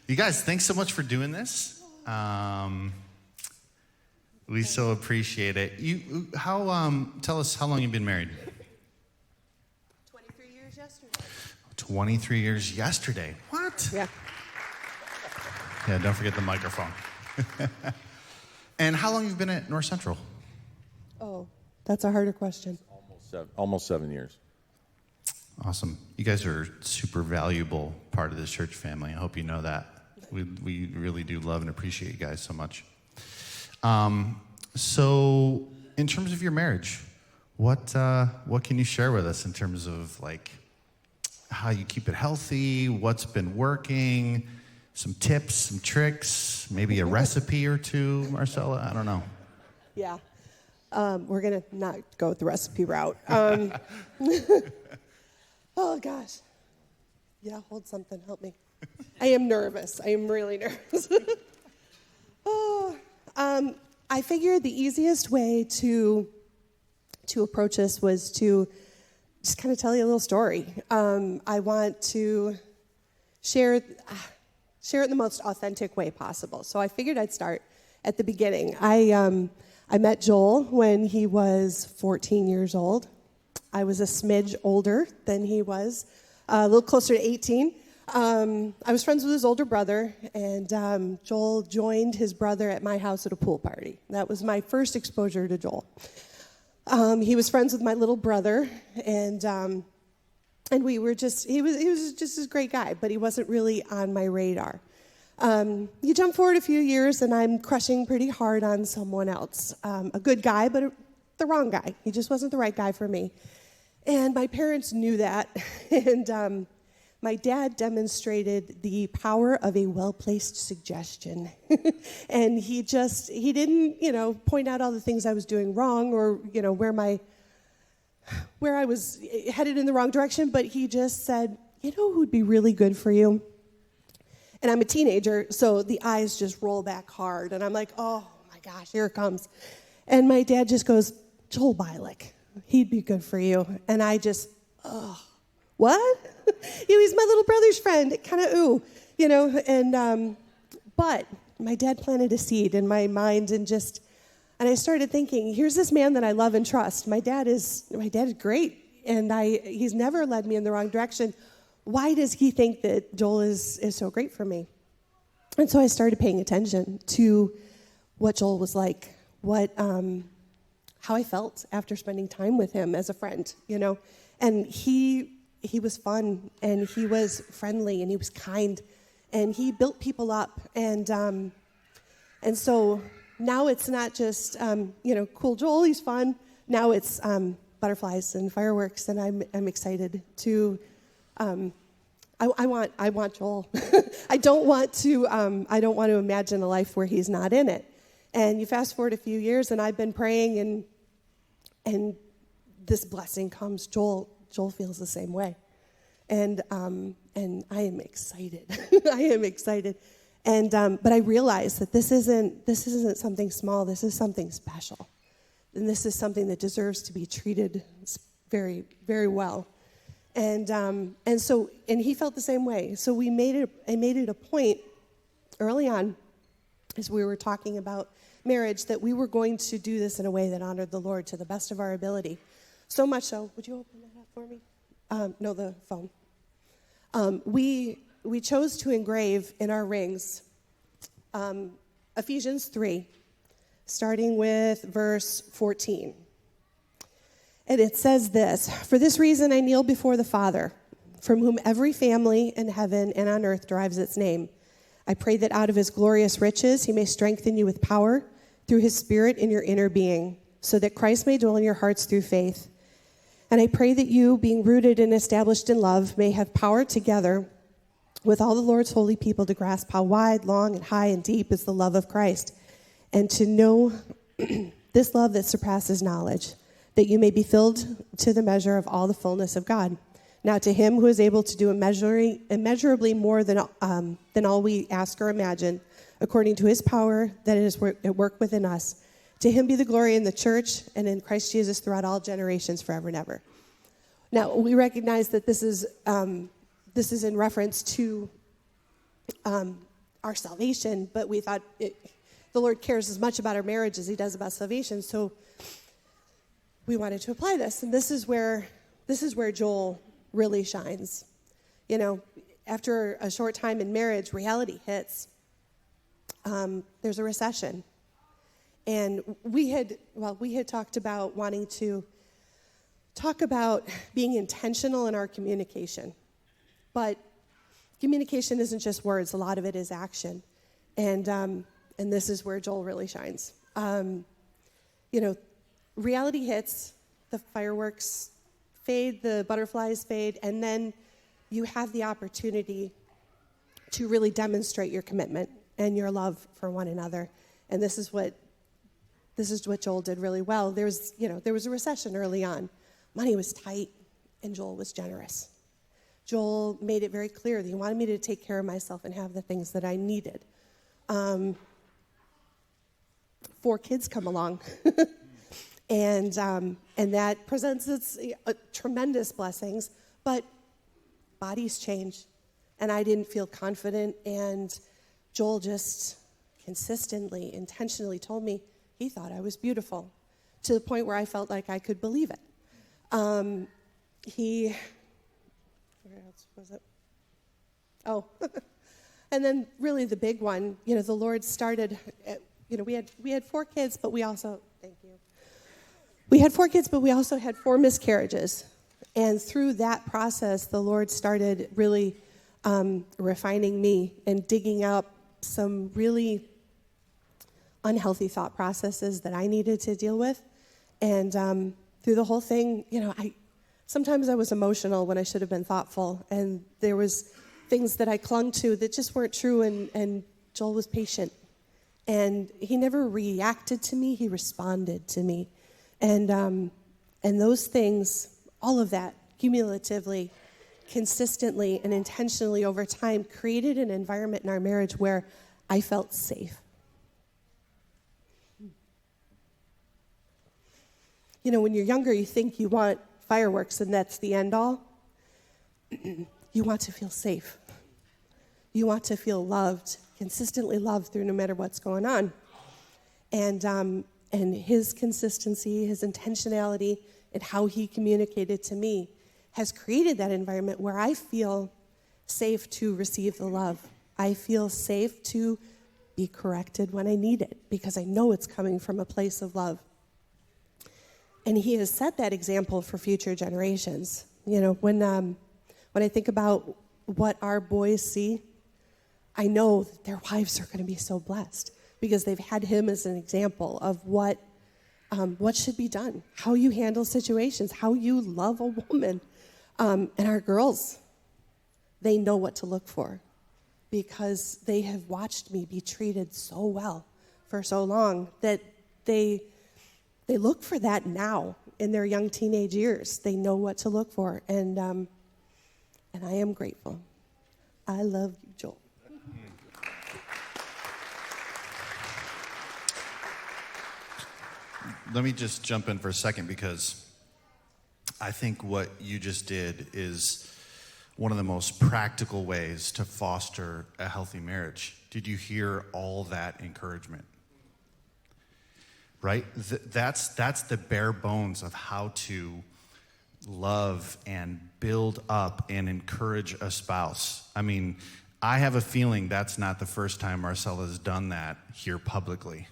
You guys, thanks so much for doing this. We so appreciate it. Tell us how long you've been married. 23 years yesterday. 23 years yesterday. What? Yeah. Yeah, don't forget the microphone. And how long have you been at North Central? Oh, that's a harder question. Almost 7 years. Awesome. You guys are a super valuable part of this church family. I hope you know that. We really do love and appreciate you guys so much. So in terms of your marriage, what can you share with us in terms of like how you keep it healthy, what's been working, some tips, some tricks, maybe a recipe or two, Marcella? I don't know. Yeah. We're going to not go with the recipe route. Oh, gosh. Yeah, hold something. Help me. I am nervous. I am really nervous. I figured the easiest way to approach this was to just kind of tell you a little story. I want to share it in the most authentic way possible. So I figured I'd start at the beginning. I met Joel when he was 14 years old. I was a smidge older than he was, a little closer to 18. I was friends with his older brother, and Joel joined his brother at my house at a pool party. That was my first exposure to Joel. He was friends with my little brother, and we were just, he was just a great guy, but he wasn't really on my radar. You jump forward a few years, and I'm crushing pretty hard on someone else. A good guy, but the wrong guy. He just wasn't the right guy for me. And my parents knew that, and my dad demonstrated the power of a well-placed suggestion. And he didn't, point out all the things I was doing wrong or, where I was headed in the wrong direction, but he just said, who'd be really good for you? And I'm a teenager, so the eyes just roll back hard, and I'm like, oh my gosh, here it comes. And my dad just goes, Joel Bialek, he'd be good for you. And I just, what? He's my little brother's friend, kind of but my dad planted a seed in my mind, and I started thinking, here's this man that I love and trust. My dad is great, and he's never led me in the wrong direction. Why does he think that Joel is so great for me? And so I started paying attention to what Joel was like, how I felt after spending time with him as a friend, And he was fun, and he was friendly, and he was kind, and he built people up. And so now it's not just, cool Joel, he's fun. Now it's butterflies and fireworks, and I'm excited to, I want Joel. I don't want to imagine a life where he's not in it. And you fast forward a few years, and I've been praying, and this blessing comes. Joel feels the same way, and I am excited. I am excited, and but I realize that this isn't something small. This is something special, and this is something that deserves to be treated very, very well. And he felt the same way. So I made it a point early on, as we were talking about marriage, that we were going to do this in a way that honored the Lord to the best of our ability. So much so, would you open that up for me? No, the phone. We chose to engrave in our rings Ephesians 3, starting with verse 14. And it says this: "For this reason I kneel before the Father, from whom every family in heaven and on earth derives its name. I pray that out of his glorious riches he may strengthen you with power through his Spirit in your inner being, so that Christ may dwell in your hearts through faith. And I pray that you, being rooted and established in love, may have power together with all the Lord's holy people to grasp how wide, long, and high and deep is the love of Christ, and to know this love that surpasses knowledge, that you may be filled to the measure of all the fullness of God. Now to him who is able to do immeasurably more than all we ask or imagine, according to his power that is at work within us, to him be the glory in the church and in Christ Jesus throughout all generations, forever and ever." Now, we recognize that this is in reference to our salvation, but we thought the Lord cares as much about our marriage as he does about salvation. So we wanted to apply this. And this is where Joel really shines. You know, after a short time in marriage, reality hits. There's a recession. And we had talked about wanting to talk about being intentional in our communication. But communication isn't just words. A lot of it is action. And this is where Joel really shines. You know, reality hits, the fireworks fade, the butterflies fade, and then you have the opportunity to really demonstrate your commitment and your love for one another. And this is what Joel did really well. There was a recession early on. Money was tight, and Joel was generous. Joel made it very clear that he wanted me to take care of myself and have the things that I needed. 4 kids come along, and that presents its tremendous blessings, but bodies change, and I didn't feel confident, and Joel just consistently, intentionally told me he thought I was beautiful, to the point where I felt like I could believe it. Where else was it? Oh, and then really the big one, you know, the Lord started, we had 4 kids, but we also, thank you. We had 4 kids, but we also had 4 miscarriages. And through that process, the Lord started really refining me and digging up some really unhealthy thought processes that I needed to deal with. And through the whole thing, you know, sometimes I was emotional when I should have been thoughtful. And there was things that I clung to that just weren't true, and Joel was patient. And he never reacted to me, he responded to me. And those things, all of that, cumulatively, consistently, and intentionally over time, created an environment in our marriage where I felt safe. You know, when you're younger, you think you want fireworks and that's the end all. You want to feel safe. You want to feel loved, consistently loved through no matter what's going on. And his consistency, his intentionality, and how he communicated to me has created that environment where I feel safe to receive the love. I feel safe to be corrected when I need it because I know it's coming from a place of love. And he has set that example for future generations. You know, when I think about what our boys see, I know that their wives are going to be so blessed because they've had him as an example of what should be done, how you handle situations, how you love a woman. And our girls, they know what to look for because they have watched me be treated so well for so long that they look for that now in their young teenage years. They know what to look for, and I am grateful. I love you, Joel. Let me just jump in for a second because I think what you just did is one of the most practical ways to foster a healthy marriage. Did you hear all that encouragement? Right? That's the bare bones of how to love and build up and encourage a spouse. I mean, I have a feeling that's not the first time Marcella has done that here publicly,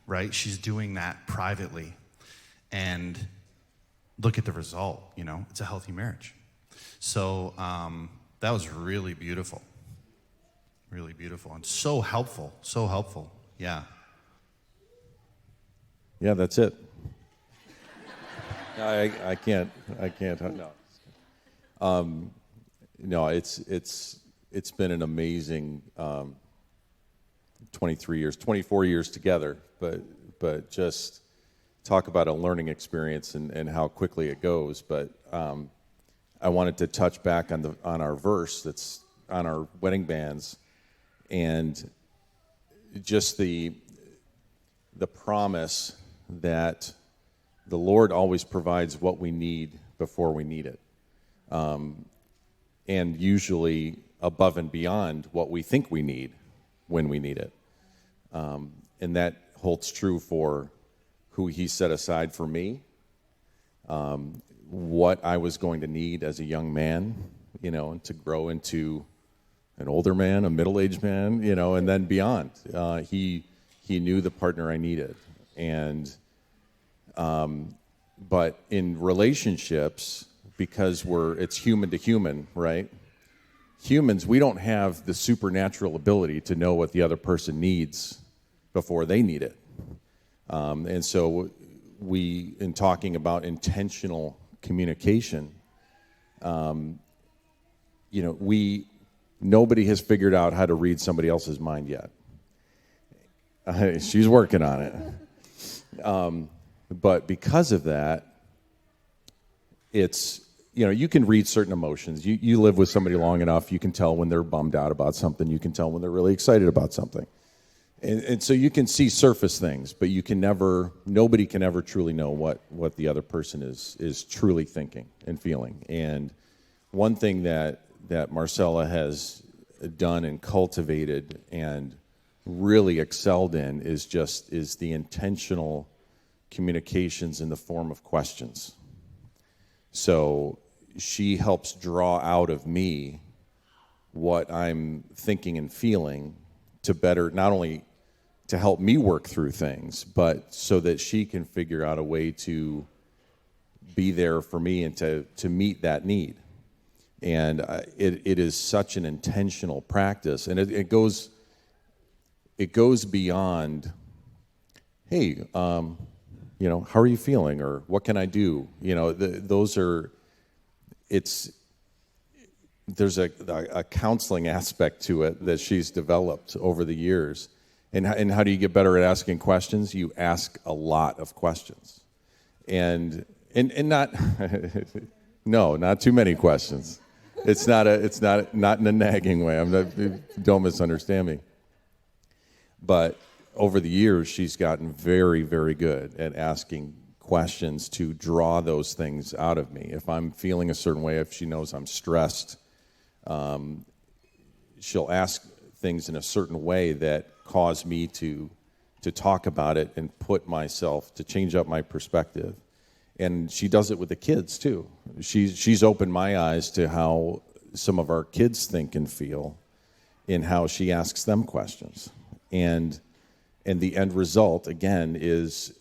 right? She's doing that privately. And look at the result, you know, it's a healthy marriage. So that was really beautiful, and so helpful, yeah. Yeah, that's it. I can't. No, it's been an amazing 24 years together, but just talk about a learning experience and how quickly it goes. But I wanted to touch back on our verse that's on our wedding bands, and just the promise that the Lord always provides what we need before we need it, and usually above and beyond what we think we need when we need it. And that holds true for who he set aside for me, what I was going to need as a young man, and to grow into an older man, a middle-aged man, and then beyond. He knew the partner I needed. And but in relationships, because it's human to human, right? Humans, we don't have the supernatural ability to know what the other person needs before they need it. And so in talking about intentional communication, nobody has figured out how to read somebody else's mind yet. She's working on it. But because of that, it's, you can read certain emotions. You live with somebody long enough, you can tell when they're bummed out about something. You can tell when they're really excited about something. And so you can see surface things, but nobody can ever truly know what the other person is truly thinking and feeling. And one thing that Marcella has done and cultivated and really excelled in is the intentional communications in the form of questions. So she helps draw out of me what I'm thinking and feeling to better, not only to help me work through things, but so that she can figure out a way to be there for me and to meet that need. And it is such an intentional practice, and it goes beyond, hey, how are you feeling, or what can I do? There's a counseling aspect to it that she's developed over the years. And how do you get better at asking questions? You ask a lot of questions, and not not too many questions. It's not in a nagging way. Don't misunderstand me. But over the years, she's gotten very, very good at asking questions to draw those things out of me. If I'm feeling a certain way, if she knows I'm stressed, she'll ask things in a certain way that cause me to talk about it and to change up my perspective. And she does it with the kids too. She's opened my eyes to how some of our kids think and feel in how she asks them questions. And the end result, again, is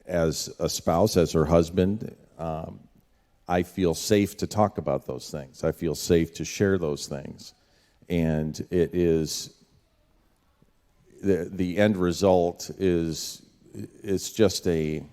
as a spouse, as her husband, I feel safe to talk about those things. I feel safe to share those things. And it is, the end result is, it's just a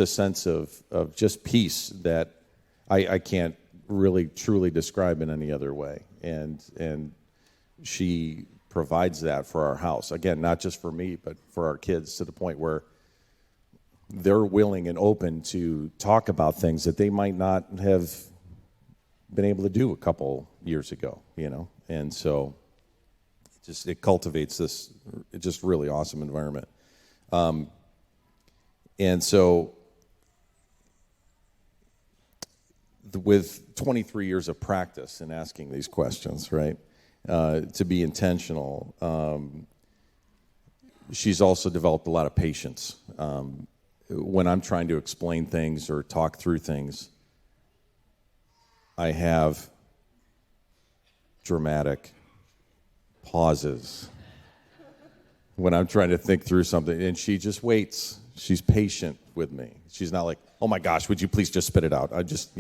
sense of just peace that I can't really truly describe in any other way. And she provides that for our house. Again, not just for me, but for our kids, to the point where they're willing and open to talk about things that they might not have been able to do a couple years ago, And so it cultivates this just really awesome environment. And so with 23 years of practice in asking these questions, right, to be intentional, she's also developed a lot of patience. When I'm trying to explain things or talk through things, I have dramatic pauses when I'm trying to think through something, and she just waits. She's patient with me. She's not like, oh my gosh, would you please just spit it out? I just,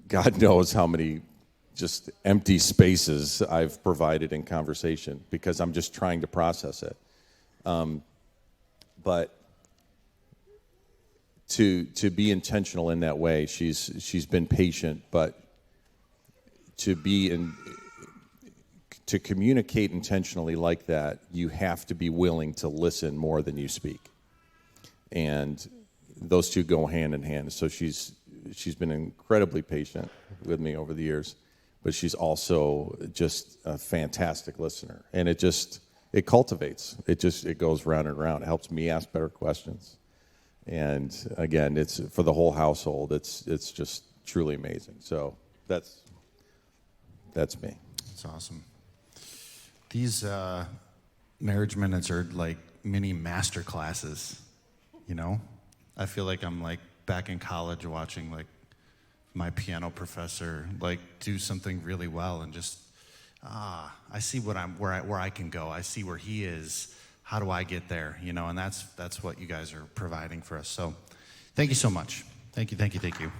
God knows how many just empty spaces I've provided in conversation because I'm just trying to process it. But to be intentional in that way, she's been patient, but to communicate intentionally like that, you have to be willing to listen more than you speak. And those two go hand in hand. So she's been incredibly patient with me over the years, but she's also just a fantastic listener. And it cultivates. It goes round and round. It helps me ask better questions. And again, it's for the whole household. It's just truly amazing. So that's me. That's awesome. These marriage minutes are like mini master classes, you know? I feel like I'm like back in college watching like my piano professor like do something really well, and just I see where I can go. I see where he is. How do I get there? You know, and that's what you guys are providing for us. So thank you so much. Thank you.